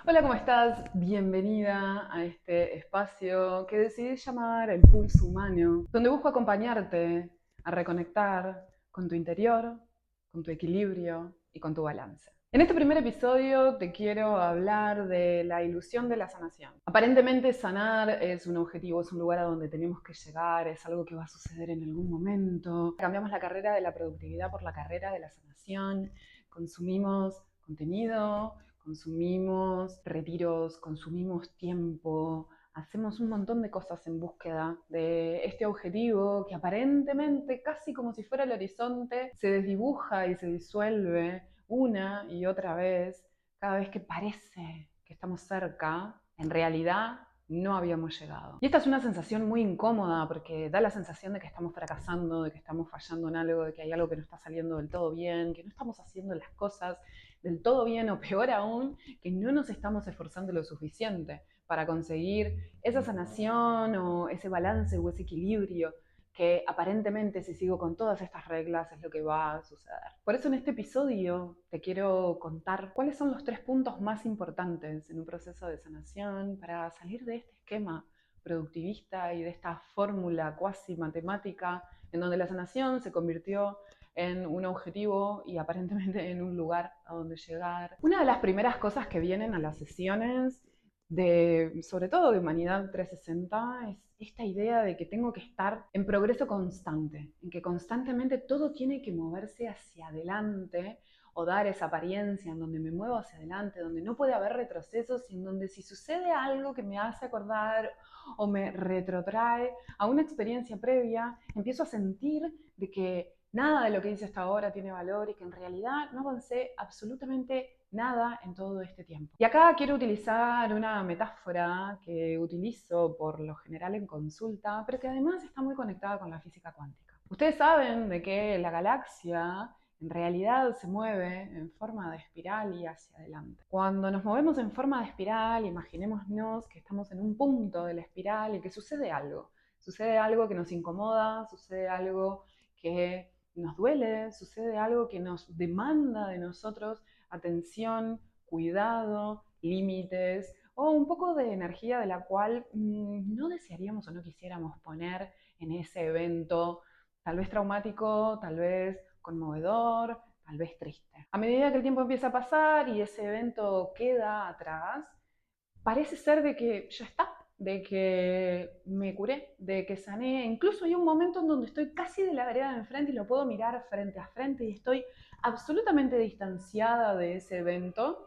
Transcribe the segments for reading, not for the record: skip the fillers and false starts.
Hola, ¿cómo estás? Bienvenida a este espacio que decidí llamar El Pulso Humano, donde busco acompañarte a reconectar con tu interior, con tu equilibrio y con tu balance. En este primer episodio te quiero hablar de la ilusión de la sanación. Aparentemente sanar es un objetivo, es un lugar a donde tenemos que llegar, es algo que va a suceder en algún momento. Cambiamos la carrera de la productividad por la carrera de la sanación, consumimos contenido, consumimos retiros, consumimos tiempo, hacemos un montón de cosas en búsqueda de este objetivo que aparentemente, casi como si fuera el horizonte, se desdibuja y se disuelve una y otra vez, cada vez que parece que estamos cerca, en realidad no habíamos llegado. Y esta es una sensación muy incómoda porque da la sensación de que estamos fracasando, de que estamos fallando en algo, de que hay algo que no está saliendo del todo bien, que no estamos haciendo las cosas del todo bien o peor aún, que no nos estamos esforzando lo suficiente para conseguir esa sanación o ese balance o ese equilibrio que aparentemente si sigo con todas estas reglas es lo que va a suceder. Por eso en este episodio te quiero contar cuáles son los 3 puntos más importantes en un proceso de sanación para salir de este esquema productivista y de esta fórmula cuasi matemática en donde la sanación se convirtió en un objetivo y aparentemente en un lugar a donde llegar. Una de las primeras cosas que vienen a las sesiones sobre todo de Humanidad 360, es esta idea de que tengo que estar en progreso constante, en que constantemente todo tiene que moverse hacia adelante o dar esa apariencia en donde me muevo hacia adelante, donde no puede haber retrocesos y en donde si sucede algo que me hace acordar o me retrotrae a una experiencia previa, empiezo a sentir de que nada de lo que hice hasta ahora tiene valor y que en realidad no avancé absolutamente nada en todo este tiempo. Y acá quiero utilizar una metáfora que utilizo por lo general en consulta, pero que además está muy conectada con la física cuántica. Ustedes saben de que la galaxia en realidad se mueve en forma de espiral y hacia adelante. Cuando nos movemos en forma de espiral, imaginémonos que estamos en un punto de la espiral y que sucede algo. Sucede algo que nos incomoda, sucede algo que nos duele, sucede algo que nos demanda de nosotros atención, cuidado, límites o un poco de energía de la cual no desearíamos o no quisiéramos poner en ese evento, tal vez traumático, tal vez conmovedor, tal vez triste. A medida que el tiempo empieza a pasar y ese evento queda atrás, parece ser de que ya está, de que me curé, de que sané. Incluso hay un momento en donde estoy casi de la vereda de enfrente y lo puedo mirar frente a frente y estoy absolutamente distanciada de ese evento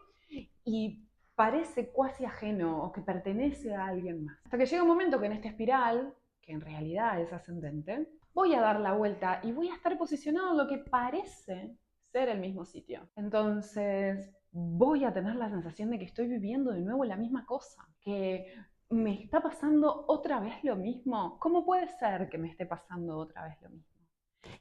y parece cuasi ajeno o que pertenece a alguien más. Hasta que llega un momento que en esta espiral, que en realidad es ascendente, voy a dar la vuelta y voy a estar posicionado en lo que parece ser el mismo sitio. Entonces voy a tener la sensación de que estoy viviendo de nuevo la misma cosa, que me está pasando otra vez lo mismo. ¿Cómo puede ser que me esté pasando otra vez lo mismo?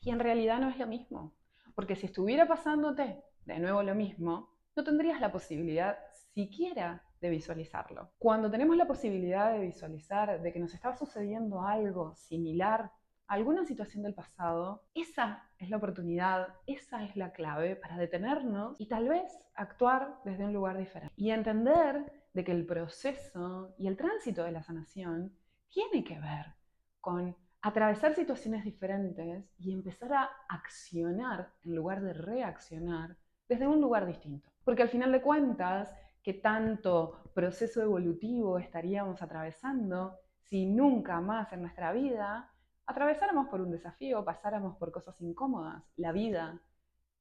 Y en realidad no es lo mismo, porque si estuviera pasándote de nuevo lo mismo, no tendrías la posibilidad siquiera de visualizarlo. Cuando tenemos la posibilidad de visualizar de que nos está sucediendo algo similar a alguna situación del pasado, esa es la oportunidad, esa es la clave para detenernos y tal vez actuar desde un lugar diferente. Y entender de que el proceso y el tránsito de la sanación tiene que ver con atravesar situaciones diferentes y empezar a accionar en lugar de reaccionar desde un lugar distinto. Porque al final de cuentas, ¿qué tanto proceso evolutivo estaríamos atravesando si nunca más en nuestra vida atravesáramos por un desafío, pasáramos por cosas incómodas? La vida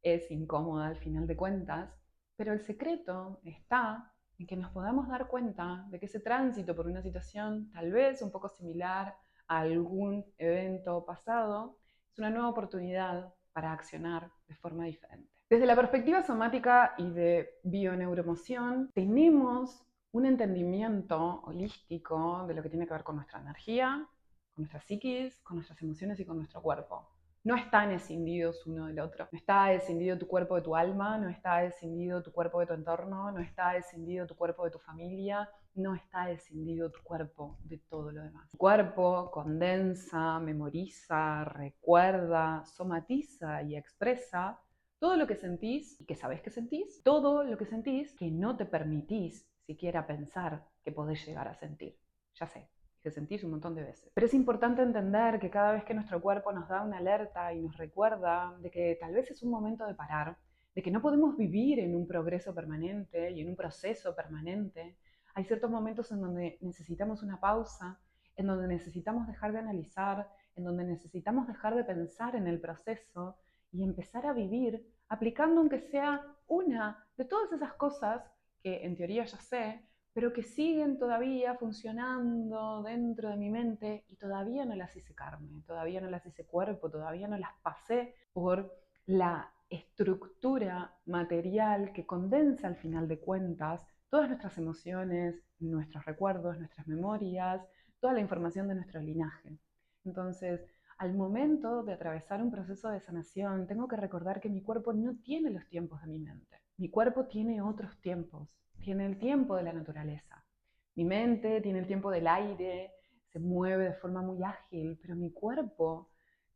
es incómoda al final de cuentas, pero el secreto está en que nos podamos dar cuenta de que ese tránsito por una situación tal vez un poco similar a algún evento pasado es una nueva oportunidad para accionar de forma diferente. Desde la perspectiva somática y de bioneuroemoción, tenemos un entendimiento holístico de lo que tiene que ver con nuestra energía, con nuestra psiquis, con nuestras emociones y con nuestro cuerpo. No están escindidos uno del otro. No está escindido tu cuerpo de tu alma, no está escindido tu cuerpo de tu entorno, no está escindido tu cuerpo de tu familia, no está escindido tu cuerpo de todo lo demás. Tu cuerpo condensa, memoriza, recuerda, somatiza y expresa todo lo que sentís y que sabés que sentís, todo lo que sentís que no te permitís siquiera pensar que podés llegar a sentir. Ya sé, que sentís un montón de veces. Pero es importante entender que cada vez que nuestro cuerpo nos da una alerta y nos recuerda de que tal vez es un momento de parar, de que no podemos vivir en un progreso permanente y en un proceso permanente, hay ciertos momentos en donde necesitamos una pausa, en donde necesitamos dejar de analizar, en donde necesitamos dejar de pensar en el proceso y empezar a vivir aplicando aunque sea una de todas esas cosas que en teoría ya sé, pero que siguen todavía funcionando dentro de mi mente y todavía no las hice carne, todavía no las hice cuerpo, todavía no las pasé por la estructura material que condensa al final de cuentas todas nuestras emociones, nuestros recuerdos, nuestras memorias, toda la información de nuestro linaje. Entonces, al momento de atravesar un proceso de sanación, tengo que recordar que mi cuerpo no tiene los tiempos de mi mente. Mi cuerpo tiene otros tiempos. Tiene el tiempo de la naturaleza. Mi mente tiene el tiempo del aire, se mueve de forma muy ágil, pero mi cuerpo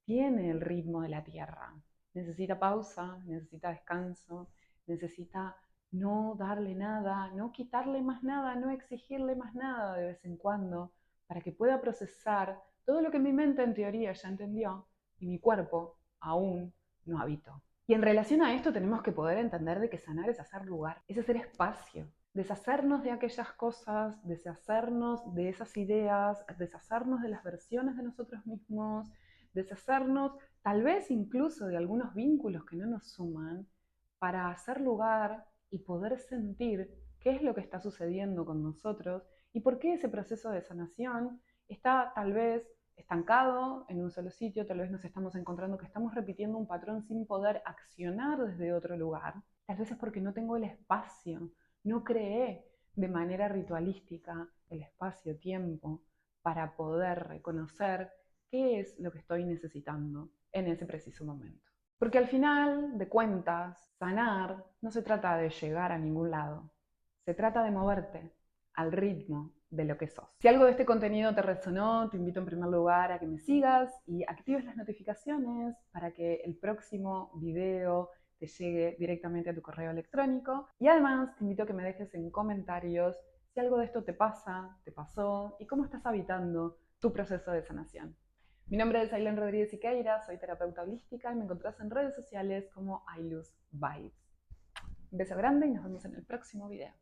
tiene el ritmo de la tierra. Necesita pausa, necesita descanso, necesita no darle nada, no quitarle más nada, no exigirle más nada de vez en cuando, para que pueda procesar todo lo que mi mente en teoría ya entendió y mi cuerpo aún no habitó. Y en relación a esto tenemos que poder entender de que sanar es hacer lugar, es hacer espacio, deshacernos de aquellas cosas, deshacernos de esas ideas, deshacernos de las versiones de nosotros mismos, deshacernos tal vez incluso de algunos vínculos que no nos suman, para hacer lugar y poder sentir qué es lo que está sucediendo con nosotros y por qué ese proceso de sanación está tal vez estancado en un solo sitio, tal vez nos estamos encontrando que estamos repitiendo un patrón sin poder accionar desde otro lugar. Tal vez es porque no tengo el espacio, no creé de manera ritualística el espacio-tiempo para poder reconocer qué es lo que estoy necesitando en ese preciso momento. Porque al final de cuentas, sanar no se trata de llegar a ningún lado, se trata de moverte al ritmo de lo que sos. Si algo de este contenido te resonó, te invito en primer lugar a que me sigas y actives las notificaciones para que el próximo video te llegue directamente a tu correo electrónico. Y además te invito a que me dejes en comentarios si algo de esto te pasa, te pasó y cómo estás habitando tu proceso de sanación. Mi nombre es Ailén Rodríguez Siqueira, soy terapeuta holística y me encontrás en redes sociales como Ailuz Vibes. Un beso grande y nos vemos en el próximo video.